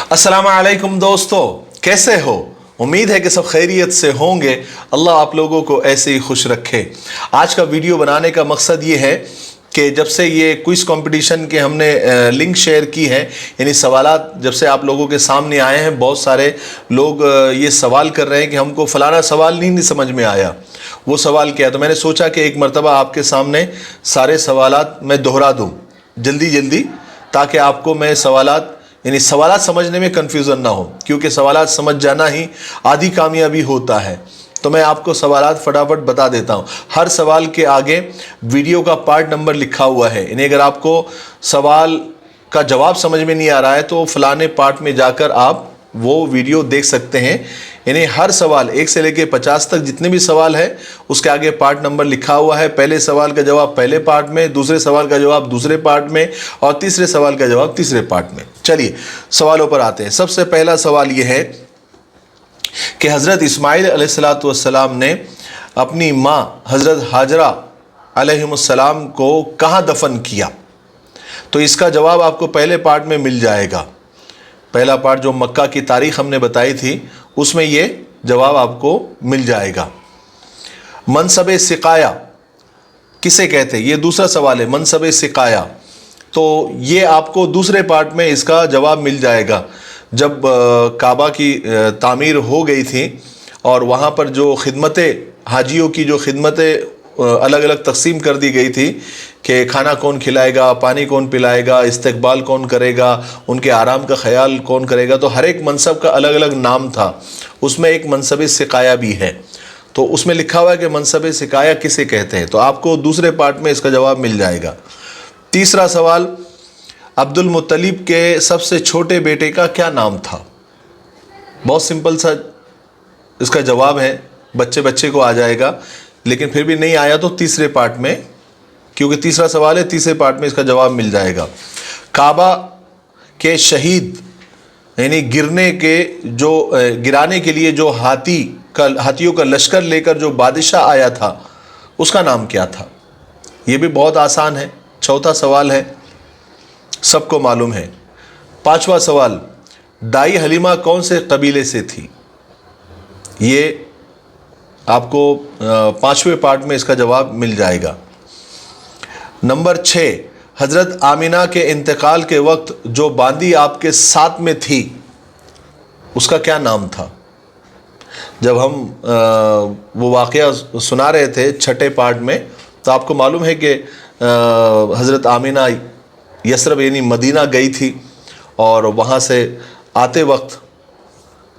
अस्सलाम वालेकुम दोस्तों, कैसे हो? उम्मीद है कि सब खैरियत से होंगे। अल्लाह आप लोगों को ऐसे ही खुश रखे। आज का वीडियो बनाने का मकसद ये है कि जब से ये क्विज कंपटीशन के हमने लिंक शेयर की है, यानी सवालात जब से आप लोगों के सामने आए हैं, बहुत सारे लोग ये सवाल कर रहे हैं कि हमको फलाना सवाल नहीं समझ में आया, वो सवाल क्या है। तो मैंने सोचा कि एक मरतबा आपके सामने सारे सवालात मैं दोहरा दूँ जल्दी जल्दी, ताकि आपको मैं सवालात यानी सवालात समझने में कन्फ्यूज़न ना हो, क्योंकि सवालात समझ जाना ही आधी कामयाबी होता है। तो मैं आपको सवालात फटाफट बता देता हूँ। हर सवाल के आगे वीडियो का पार्ट नंबर लिखा हुआ है, यानी अगर आपको सवाल का जवाब समझ में नहीं आ रहा है तो फलाने पार्ट में जाकर आप वो वीडियो देख सकते हैं। यानी हर सवाल 1 से लेकर 50 तक जितने भी सवाल है उसके आगे पार्ट नंबर लिखा हुआ है। पहले सवाल का जवाब पहले पार्ट में, दूसरे सवाल का जवाब दूसरे पार्ट में और तीसरे सवाल का जवाब तीसरे पार्ट में। चलिए सवालों पर आते हैं। सबसे पहला सवाल ये है कि हज़रत इस्माइल अलैहिस्सलातु वस्सलाम ने अपनी माँ हज़रत हाजरा अलैहिमुस्सलाम को कहाँ दफन किया? तो इसका जवाब आपको पहले पार्ट में मिल जाएगा। पहला पार्ट जो मक्का की तारीख हमने बताई थी उसमें ये जवाब आपको मिल जाएगा। मनसब सिकाया किसे कहते हैं? ये दूसरा सवाल है, मनसब सिकाया। तो ये आपको दूसरे पार्ट में इसका जवाब मिल जाएगा। जब काबा की तामीर हो गई थी और वहाँ पर जो खिदमतें, हाजियों की जो खिदमतें अलग अलग तकसीम कर दी गई थी कि खाना कौन खिलाएगा, पानी कौन पिलाएगा, इस्तकबाल कौन करेगा, उनके आराम का ख्याल कौन करेगा, तो हर एक मनसब का अलग अलग नाम था। उसमें एक मनसब सिकाया भी है, तो उसमें लिखा हुआ है कि मनसब सिकाया किसे कहते हैं। तो आपको दूसरे पार्ट में इसका जवाब मिल जाएगा। तीसरा सवाल, अब्दुल मुत्तलिब के सबसे छोटे बेटे का क्या नाम था? बहुत सिंपल सा इसका जवाब है, बच्चे बच्चे को आ जाएगा, लेकिन फिर भी नहीं आया तो तीसरे पार्ट में, क्योंकि तीसरा सवाल है, तीसरे पार्ट में इसका जवाब मिल जाएगा। काबा के शहीद यानी गिराने के लिए जो हाथियों का लश्कर लेकर जो बादशाह आया था उसका नाम क्या था? ये भी बहुत आसान है, चौथा सवाल है, सबको मालूम है। पांचवा सवाल, दाई हलीमा कौन से कबीले से थी? ये आपको पांचवें पार्ट में इसका जवाब मिल जाएगा। नंबर 6, हज़रत आमिना के इंतकाल के वक्त जो बांदी आपके साथ में थी उसका क्या नाम था? जब हम वो वाक़या सुना रहे थे छठे पार्ट में, तो आपको मालूम है कि हज़रत आमिना यसरब यानी मदीना गई थी और वहाँ से आते वक्त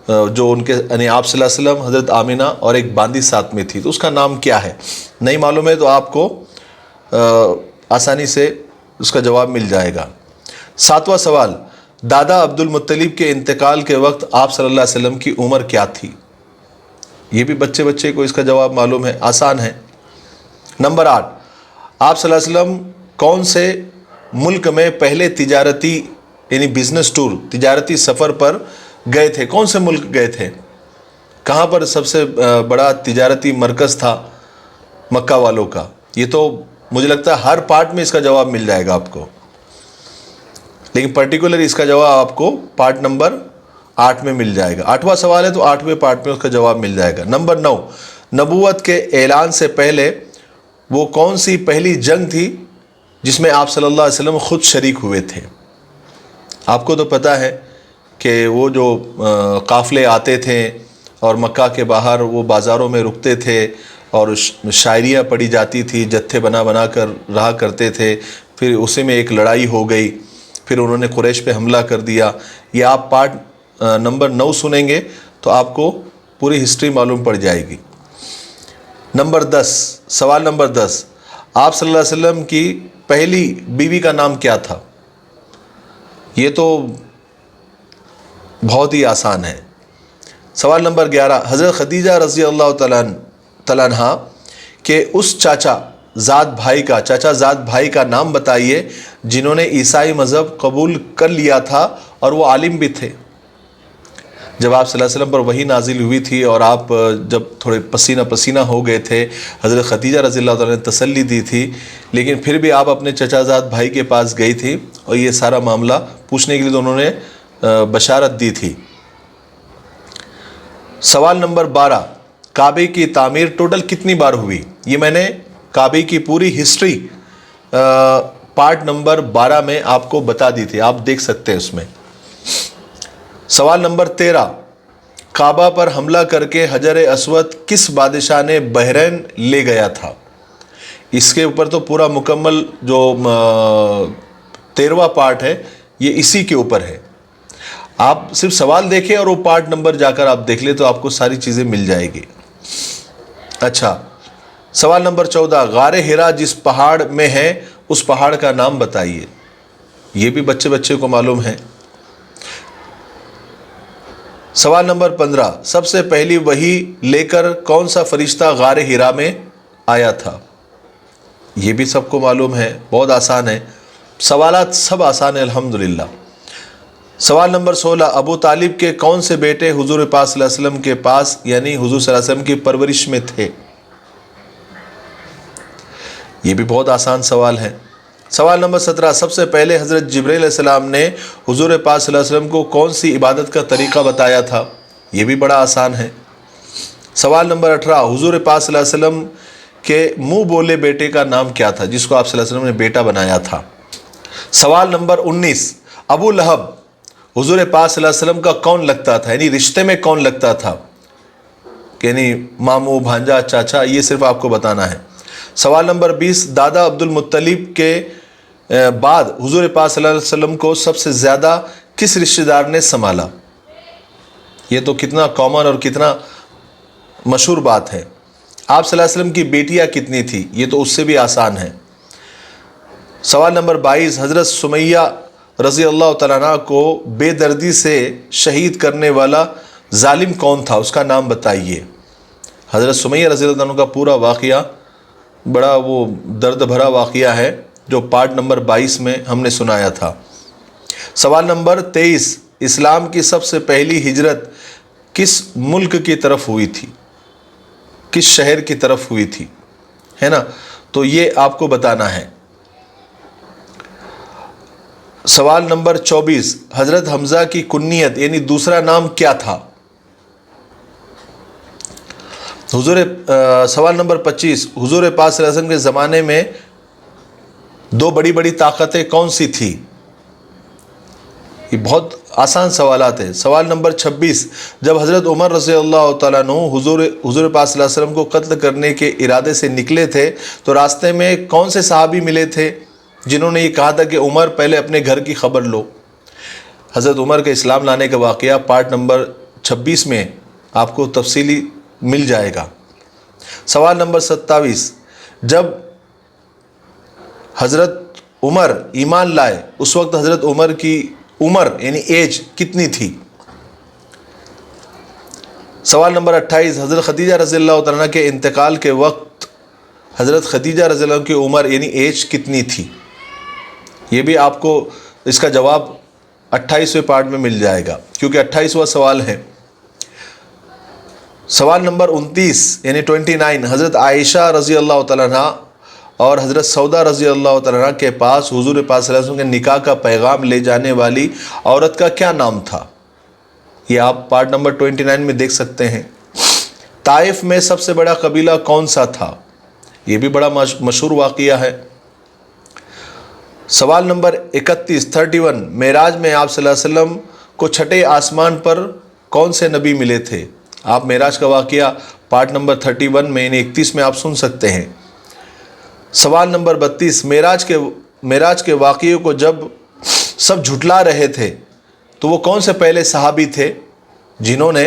जो उनके यानी आप सल्लल्लाहु अलैहि वसल्लम, हज़रत आमिना और एक बांदी साथ में थी, तो उसका नाम क्या है? नहीं मालूम है तो आपको आसानी से उसका जवाब मिल जाएगा। सातवां सवाल, दादा अब्दुल मुत्तलिब के इंतकाल के वक्त आप सल्लल्लाहु अलैहि वसल्लम की उम्र क्या थी? ये भी बच्चे बच्चे को इसका जवाब मालूम है, आसान है। नंबर 8, आप सल्लल्लाहु अलैहि वसल्लम कौन से मुल्क में पहले तिजारती यानी बिजनेस टूर, तिजारती सफ़र पर गए थे? कौन से मुल्क गए थे? कहाँ पर सबसे बड़ा तिजारती मरकज़ था मक्का वालों का? ये तो मुझे लगता है हर पार्ट में इसका जवाब मिल जाएगा आपको, लेकिन पर्टिकुलर इसका जवाब आपको पार्ट नंबर 8 में मिल जाएगा। 8वां सवाल है तो 8वें पार्ट में उसका जवाब मिल जाएगा। नंबर 9, नबूवत के ऐलान से पहले वो कौन सी पहली जंग थी जिसमें आप सल्लल्लाहु अलैहि वसल्लम खुद शरीक हुए थे? आपको तो पता है कि वो जो काफ़िले आते थे और मक्का के बाहर वो बाज़ारों में रुकते थे और शायरियाँ पढ़ी जाती थी, जत्थे बना बना कर रहा करते थे, फिर उसी में एक लड़ाई हो गई, फिर उन्होंने कुरैश पे हमला कर दिया। ये आप पार्ट नंबर 9 सुनेंगे तो आपको पूरी हिस्ट्री मालूम पड़ जाएगी। नंबर 10, सवाल नंबर 10, आप सल्लल्लाहु अलैहि वसल्लम की पहली बीवी का नाम क्या था? ये तो बहुत ही आसान है। सवाल नंबर 11, हज़रत खदीजा रज़ी अल्लाह तआला अन्हा के उस चाचा ज़ात भाई का नाम बताइए जिन्होंने ईसाई मज़हब कबूल कर लिया था और वो आलिम भी थे। जब आप सल्लल्लाहु अलैहि वसल्लम पर वही नाजिल हुई थी और आप जब थोड़े पसीना पसीना हो गए थे, हज़रत खदीजा रज़ी अल्लाह तआला ने तसल्ली दी थी, लेकिन फिर भी आप अपने चचाज़ाद भाई के पास गई थी और ये सारा मामला पूछने के लिए तो उन्होंने बशारत दी थी। सवाल नंबर 12, काबे की तामीर टोटल कितनी बार हुई? ये मैंने काबे की पूरी हिस्ट्री पार्ट नंबर 12 में आपको बता दी थी, आप देख सकते हैं उसमें। सवाल नंबर 13, काबा पर हमला करके हजर अस्वद किस बादशाह ने बहरैन ले गया था? इसके ऊपर तो पूरा मुकम्मल जो 13वां पार्ट है ये इसी के ऊपर है। आप सिर्फ सवाल देखें और वो पार्ट नंबर जाकर आप देख ले तो आपको सारी चीज़ें मिल जाएगी। अच्छा, सवाल नंबर 14, गारे हिरा जिस पहाड़ में है उस पहाड़ का नाम बताइए। ये भी बच्चे को मालूम है। सवाल नंबर 15, सबसे पहली वही लेकर कौन सा फरिश्ता गारे हिरा में आया था? ये भी सबको मालूम है, बहुत आसान है। सवालात सब आसान है अल्हम्दुलिल्लाह। सवाल नंबर 16, अबू तालिब के कौन से बेटे हुजूर पाक सल्लल्लाहु अलैहि वसल्लम के पास यानी हुजूर सल्लल्लाहु अलैहि वसल्लम की परवरिश में थे? ये भी बहुत आसान सवाल है। सवाल नंबर 17, सबसे पहले हज़रत जिब्रील अलैहिस्सलाम ने हुजूर पाक सल्लल्लाहु अलैहि वसल्लम को कौन सी इबादत का तरीक़ा बताया था? ये भी बड़ा आसान है। सवाल नंबर 18, हुजूर पाक सल्लल्लाहु अलैहि वसल्लम के मुँह बोले बेटे का नाम क्या था जिसको आप सल्लल्लाहु अलैहि वसल्लम ने बेटा बनाया था? सवाल नंबर 19, अबू लहब हुजूर पाक सल्लल्लाहु अलैहि वसल्लम का कौन लगता था, यानी रिश्ते में कौन लगता था, यानी मामू, भांजा, चाचा, ये सिर्फ आपको बताना है। सवाल नंबर 20, दादा अब्दुल मुत्तलिब के बाद हुजूर पाक सल्लल्लाहु अलैहि वसल्लम को सबसे ज़्यादा किस रिश्तेदार ने संभाला? ये तो कितना कॉमन और कितना मशहूर बात है। आप सल्लल्लाहु अलैहि वसल्लम की बेटियां कितनी थी? ये तो उससे भी आसान है। सवाल नंबर 22, हज़रत सुमैया रज़ी अल्लाह तआला अन्हा को बेदर्दी से शहीद करने वाला जालिम कौन था, उसका नाम बताइए। हज़रत सुमैया रज़ी अल्लाह अन्हा का पूरा वाक़या बड़ा वो दर्द भरा वाक़या है जो पार्ट नंबर 22 में हमने सुनाया था। सवाल नंबर 23, इस्लाम की सबसे पहली हिजरत किस मुल्क की तरफ हुई थी, किस शहर की तरफ हुई थी, है ना? तो ये आपको बताना है। सवाल नंबर 24, हज़रत हमज़ा की कुन्नियत यानी दूसरा नाम क्या था? सवाल नंबर 25, हुजूर पाक सल्लल्लाहु अलैहि वसल्लम के ज़माने में दो बड़ी बड़ी ताकतें कौन सी थी? ये बहुत आसान सवालात है। सवाल नंबर 26, जब हज़रत उमर रज़ी अल्लाह तआला अन्हु हुजूर पाक सल्लल्लाहु अलैहि वसल्लम को कत्ल करने के इरादे से निकले थे तो रास्ते में कौन से सहाबी मिले थे जिन्होंने ये कहा था कि उमर पहले अपने घर की खबर लो? हज़रत उमर के इस्लाम लाने का वाक़या पार्ट नंबर 26 में आपको तफसीली मिल जाएगा। सवाल नंबर 27, जब हज़रत उमर ईमान लाए उस वक्त हज़रत उमर की उम्र यानी एज कितनी थी? सवाल नंबर 28, हज़रत खदीजा रज़ियल्लाहु तआला अन्हा के इंतकाल के वक्त हज़रत खदीजा रज़ियल्लाहु की उम्र यानी एज कितनी थी? ये भी आपको इसका जवाब 28वें पार्ट में मिल जाएगा क्योंकि 28वां सवाल है। सवाल नंबर 29 यानी 29, हज़रत आयशा रज़ी अल्लाह तआला अन्हा और हज़रत सौदा रज़ी अल्लाह तआला अन्हा के पास हुजूर पाक सल्लल्लाहु अलैहि वसल्लम के निकाह का पैगाम ले जाने वाली औरत का क्या नाम था? ये आप पार्ट नंबर 29 में देख सकते हैं। ताइफ में सबसे बड़ा कबीला कौन सा था? ये भी बड़ा मशहूर वाक़या है। सवाल नंबर 31, मेराज में आप सल्लल्लाहु अलैहि वसल्लम को छठे आसमान पर कौन से नबी मिले थे? आप मेराज का वाक़या पार्ट नंबर 31 में यानी 31 में आप सुन सकते हैं। सवाल नंबर 32, मेराज के वाक़ये को जब सब झुटला रहे थे तो वो कौन से पहले सहाबी थे जिन्होंने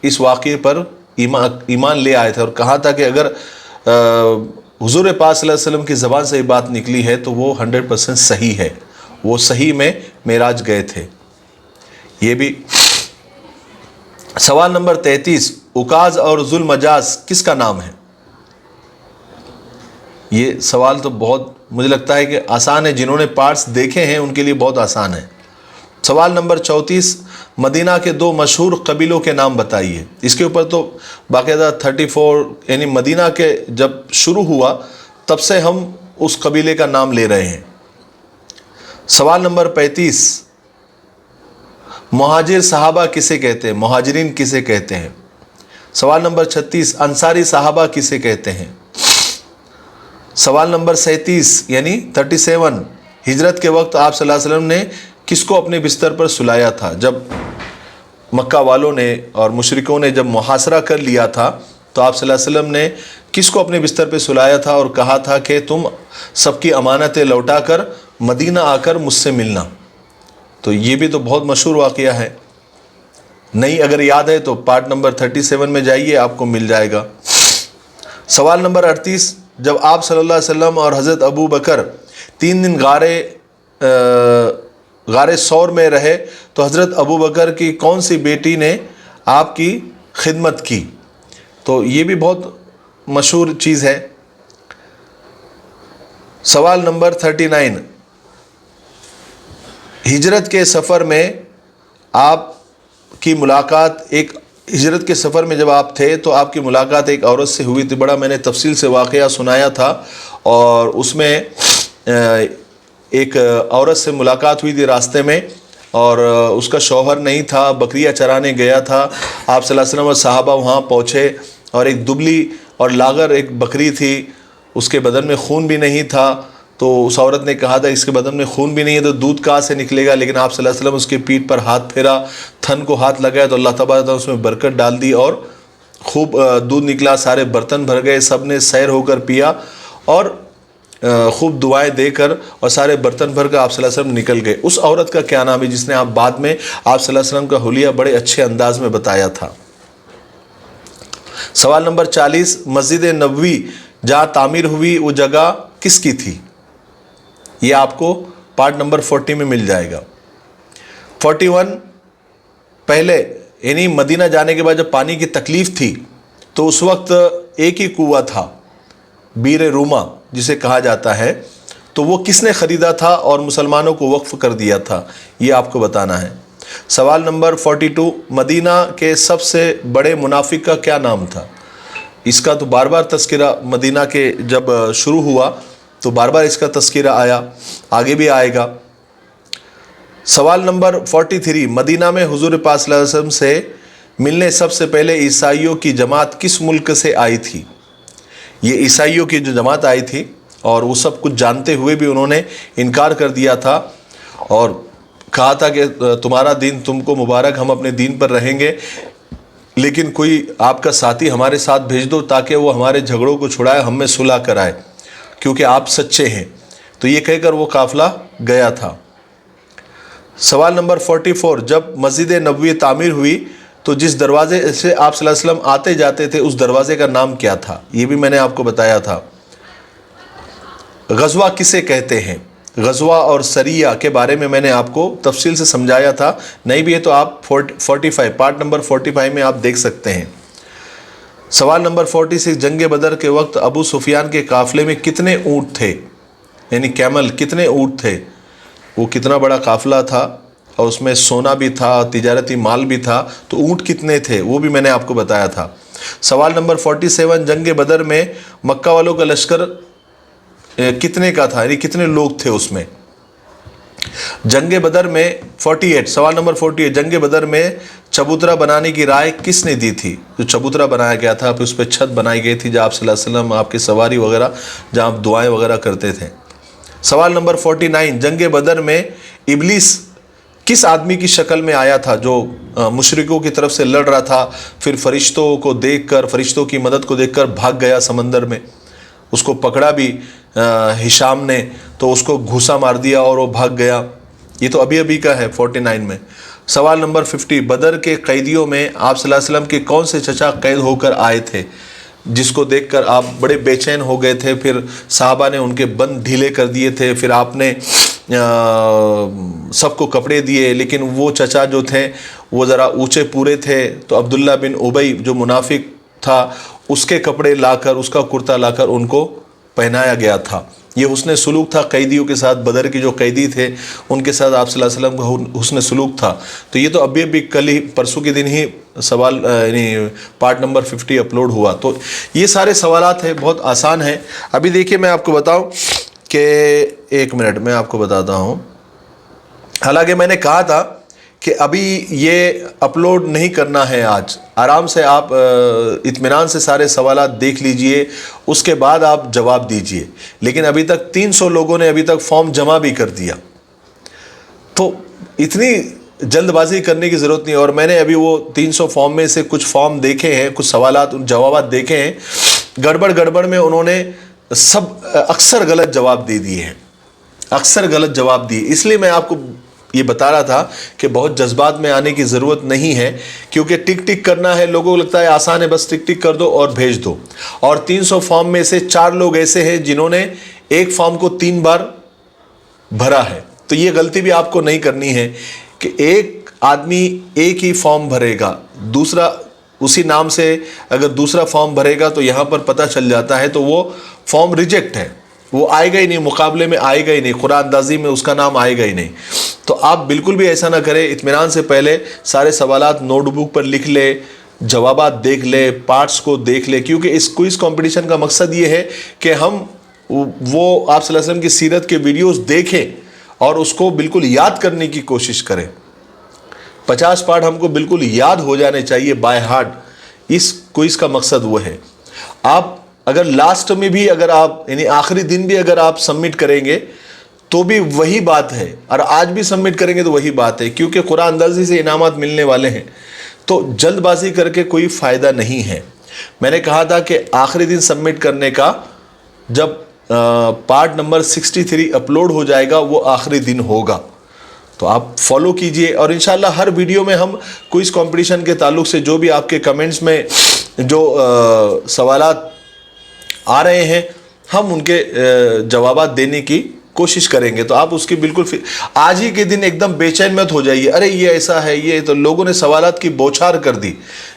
इस वाक़ये पर ईमान ले आए थे और कहा था कि अगर हुजूर पाक सल्लल्लाहु अलैहि वसल्लम की ज़बान से ये बात निकली है तो वो 100% सही है, वो सही में मेराज गए थे। ये भी। सवाल नंबर 33, उकाज और जुल मजाज किसका नाम है? ये सवाल तो बहुत मुझे लगता है कि आसान है, जिन्होंने पार्ट्स देखे हैं उनके लिए बहुत आसान है। सवाल नंबर 34, मदीना के दो मशहूर कबीलों के नाम बताइए। इसके ऊपर तो बाकायदा 34 यानी मदीना के जब शुरू हुआ तब से हम उस कबीले का नाम ले रहे हैं। सवाल नंबर 35, मुहाजिर सहाबा किसे कहते हैं? मुहाजिरीन किसे कहते हैं? सवाल नंबर 36, अंसारी सहाबा किसे कहते हैं? सवाल नंबर 37 यानी 37, हिजरत के वक्त आप सल्लल्लाहु अलैहि वसल्लम ने किसको अपने बिस्तर पर सुलाया था? जब मक्का वालों ने और मुशरिकों ने जब मुहासरा कर लिया था तो आप सल्लल्लाहु अलैहि वसल्लम ने किसको अपने बिस्तर पर सुलाया था और कहा था कि तुम सबकी अमानतें लौटाकर मदीना आकर मुझसे मिलना। तो ये भी तो बहुत मशहूर वाक़या है। नहीं अगर याद है तो पार्ट नंबर 37 में जाइए, आपको मिल जाएगा। सवाल नंबर 38, जब आप सल्लल्लाहु अलैहि वसल्लम और हज़रत अबू बकर 3 दिन गारे सौर में रहे तो हज़रत अबू बकर की कौन सी बेटी ने आपकी खिदमत की? तो ये भी बहुत मशहूर चीज़ है। सवाल नंबर 39, हिजरत के सफ़र में आपकी मुलाकात हिजरत के सफ़र में जब आप थे तो आपकी मुलाकात एक औरत से हुई थी। बड़ा मैंने तफसील से वाक़या सुनाया था और उसमें एक औरत से मुलाकात हुई थी रास्ते में और उसका शौहर नहीं था, बकरियां चराने गया था। आप सल्लल्लाहु अलैहि वसल्लम और सहाबा वहाँ पहुँचे और एक दुबली और लागर एक बकरी थी, उसके बदन में खून भी नहीं था। तो उस औरत ने कहा था इसके बदन में खून भी नहीं है तो दूध कहाँ से निकलेगा? लेकिन आप सल्लल्लाहु अलैहि वसल्लम उसके पीठ पर हाथ फेरा, थन को हाथ लगाया तो अल्लाह तबारक व तआला उसमें बरकत डाल दी और खूब दूध निकला, सारे बर्तन भर गए, सब ने सैर होकर पिया और खूब दुआएं देकर और सारे बर्तन भर कर आप सल्लल्लाहु अलैहि वसल्लम निकल गए। उस औरत का क्या नाम है जिसने आप बाद में आप सल्लल्लाहु अलैहि वसल्लम का हुलिया बड़े अच्छे अंदाज में बताया था? सवाल नंबर 40, मस्जिद नबवी जहाँ तामीर हुई वो जगह किसकी थी? ये आपको पार्ट नंबर 40 में मिल जाएगा। 41, पहले यानी मदीना जाने के बाद जब पानी की तकलीफ़ थी तो उस वक्त एक ही कुआं था, बीर रूमा जिसे कहा जाता है, तो वो किसने ख़रीदा था और मुसलमानों को वक्फ़ कर दिया था? ये आपको बताना है। सवाल नंबर 42, मदीना के सबसे बड़े मुनाफिक का क्या नाम था? इसका तो बार बार तज़किरा मदीना के जब शुरू हुआ तो बार बार इसका तज़किरा आया, आगे भी आएगा। सवाल नंबर 43, मदीना में हुज़ूर पाक सल्लल्लाहु अलैहि वसल्लम से मिलने सबसे पहले ईसाइयों की जमात किस मुल्क से आई थी? ये ईसाइयों की जो जमात आई थी और वो सब कुछ जानते हुए भी उन्होंने इनकार कर दिया था और कहा था कि तुम्हारा दीन तुमको मुबारक, हम अपने दीन पर रहेंगे, लेकिन कोई आपका साथी हमारे साथ भेज दो ताकि वो हमारे झगड़ों को छुड़ाए, हम में सुलह कराए, क्योंकि आप सच्चे हैं। तो ये कहकर वो काफ़िला गया था। सवाल नंबर 44, जब मस्जिद नबवी तामीर हुई तो जिस दरवाजे से आप सल्लल्लाहु अलैहि वसल्लम आते जाते थे उस दरवाजे का नाम क्या था? ये भी मैंने आपको बताया था। गज़वा किसे कहते हैं? गज़वा और सरिया के बारे में मैंने आपको तफसील से समझाया था। नहीं भी है तो आप 45 पार्ट नंबर 45 में आप देख सकते हैं। सवाल नंबर 46, जंग बदर के वक्त अबू सुफियान के काफ़िले में कितने ऊँट थे? यानी कैमल, कितने ऊँट थे? वो कितना बड़ा काफ़िला था और उसमें सोना भी था, तिजारती माल भी था, तो ऊँट कितने थे वो भी मैंने आपको बताया था। सवाल नंबर 47, जंग बदर में मक्का वालों का लश्कर कितने का था, यानी कितने लोग थे उसमें? जंग बदर में 48, सवाल नंबर 48, जंग बदर में चबूतरा बनाने की राय किसने दी थी? जो चबूतरा बनाया गया था, फिर उस पर छत बनाई गई थी जहाँ आप सल्लल्लाहु अलैहि वसल्लम आपकी सवारी वगैरह, जहाँ आप दुआएं वगैरह करते थे। सवाल नंबर 49, जंग बदर में इबलीस किस आदमी की शक्ल में आया था जो मुशरिकों की तरफ से लड़ रहा था, फिर फरिश्तों को देखकर, फरिश्तों की मदद को देखकर भाग गया समंदर में? उसको पकड़ा भी हिशाम ने, तो उसको घूसा मार दिया और वो भाग गया। ये तो अभी अभी का है 49 में। सवाल नंबर 50, बदर के कैदियों में आप सल्लल्लाहु अलैहि वसल्लम के कौन से चचा कैद होकर आए थे जिसको देखकर आप बड़े बेचैन हो गए थे? फिर साहबा ने उनके बंद ढीले कर दिए थे, फिर आपने सबको कपड़े दिए, लेकिन वो चचा जो थे वो ज़रा ऊंचे पूरे थे, तो अब्दुल्ला बिन उबई जो मुनाफिक था उसके कपड़े लाकर, उसका कुर्ता लाकर उनको पहनाया गया था। ये हुस्न सुलूक था कैदियों के साथ, बदर के जो कैदी थे उनके साथ आप सल्लल्लाहु अलैहि वसल्लम का हुस्न सुलूक था। तो ये तो अभी कल ही, परसों के दिन ही सवाल यानी पार्ट नंबर 50 अपलोड हुआ। तो ये सारे सवालात हैं, बहुत आसान हैं। अभी देखिए मैं आपको बताऊं कि 1 मिनट में आपको बताता हूं। हालांकि मैंने कहा था کہ ابھی یہ اپلوڈ نہیں کرنا ہے آج، آرام سے آپ اطمینان سے سارے سوالات دیکھ لیجئے، اس کے بعد آپ جواب دیجئے۔ لیکن ابھی تک 300 لوگوں نے ابھی تک فارم جمع بھی کر دیا، تو اتنی جلد بازی کرنے کی ضرورت نہیں۔ اور میں نے ابھی وہ 300 فارم میں سے کچھ فارم دیکھے ہیں، کچھ سوالات جوابات دیکھے ہیں، گڑبڑ میں انہوں نے اکثر غلط جواب دے دیے ہیں، اکثر غلط جواب دیے۔ اس لیے میں آپ کو یہ بتا رہا تھا کہ بہت جذبات میں آنے کی ضرورت نہیں ہے، کیونکہ ٹک کرنا ہے، لوگوں کو لگتا ہے آسان ہے، بس ٹک کر دو اور بھیج دو۔ اور 300 فارم میں سے 4 لوگ ایسے ہیں جنہوں نے ایک فارم کو 3 بار بھرا ہے۔ تو یہ غلطی بھی آپ کو نہیں کرنی ہے کہ ایک آدمی ایک ہی فارم بھرے گا، دوسرا اسی نام سے اگر دوسرا فارم بھرے گا تو یہاں پر پتہ چل جاتا ہے تو وہ فارم ریجیکٹ ہے، وہ آئے گا ہی نہیں، مقابلے میں آئے گا ہی نہیں، قرآن اندازی میں اس کا نام آئے گا ہی نہیں۔ تو آپ بالکل بھی ایسا نہ کریں، اطمینان سے پہلے سارے سوالات نوٹ بک پر لکھ لے، جوابات دیکھ لے، پارٹس کو دیکھ لے، کیونکہ اس کوئز کمپٹیشن کا مقصد یہ ہے کہ ہم وہ آپ صلی اللہ علیہ وسلم کی سیرت کے ویڈیوز دیکھیں اور اس کو بالکل یاد کرنے کی کوشش کریں۔ 50 پارٹ ہم کو بالکل یاد ہو جانے چاہیے بائی ہارٹ، اس کوئز کا مقصد وہ ہے۔ آپ اگر لاسٹ میں بھی اگر آپ یعنی آخری دن بھی اگر آپ سبمٹ کریں گے تو بھی وہی بات ہے، اور آج بھی سبمٹ کریں گے تو وہی بات ہے، کیونکہ قرآن اندازی سے انعامات ملنے والے ہیں، تو جلد بازی کر کے کوئی فائدہ نہیں ہے۔ میں نے کہا تھا کہ آخری دن سبمٹ کرنے کا، جب پارٹ نمبر 63 اپلوڈ ہو جائے گا وہ آخری دن ہوگا، تو آپ فالو کیجئے۔ اور انشاءاللہ ہر ویڈیو میں ہم کوئز کمپٹیشن کے تعلق سے جو بھی آپ کے کمنٹس میں جو سوالات آ رہے ہیں ہم ان کے جوابات دینے کی کوشش کریں گے۔ تو آپ اس کی بالکل آج ہی کے دن ایک دم بے چین مت ہو جائیے، ارے یہ ایسا ہے، یہ تو لوگوں نے سوالات کی بوچھار کر دی،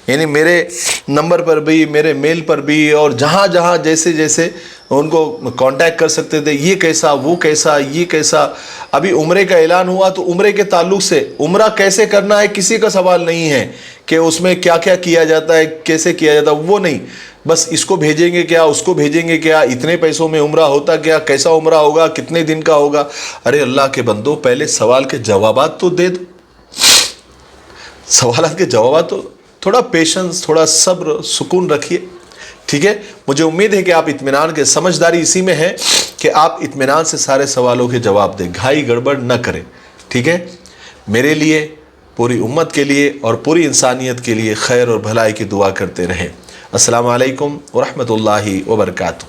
یعنی میرے نمبر پر بھی، میرے میل پر بھی، اور جہاں جہاں جیسے ان کو کانٹیکٹ کر سکتے تھے، یہ کیسا، وہ کیسا، یہ کیسا۔ ابھی عمرے کا اعلان ہوا تو عمرے کے تعلق سے عمرہ کیسے کرنا ہے کسی کا سوال نہیں ہے کہ اس میں کیا کیا کیا جاتا ہے، کیسے کیا جاتا ہے، وہ نہیں، بس اس کو بھیجیں گے کیا، اس کو بھیجیں گے کیا، اتنے پیسوں میں عمرہ ہوتا کیا، کیسا عمرہ ہوگا، کتنے دن کا ہوگا۔ ارے اللہ کے بندو، پہلے سوال کے جوابات تو دے دو، سوالات کے جوابات تو، تھوڑا پیشنس، تھوڑا صبر، سکون رکھیے، ٹھیک ہے۔ مجھے امید ہے کہ آپ اطمینان کے، سمجھداری اسی میں ہے کہ آپ اطمینان سے سارے سوالوں کے جواب دیں، گھائی گڑبڑ نہ کریں، ٹھیک ہے۔ میرے لیے، پوری امت کے لیے اور پوری انسانیت کے لیے خیر اور بھلائی کی دعا کرتے رہیں۔ السلام علیکم ورحمۃ اللہ وبرکاتہ۔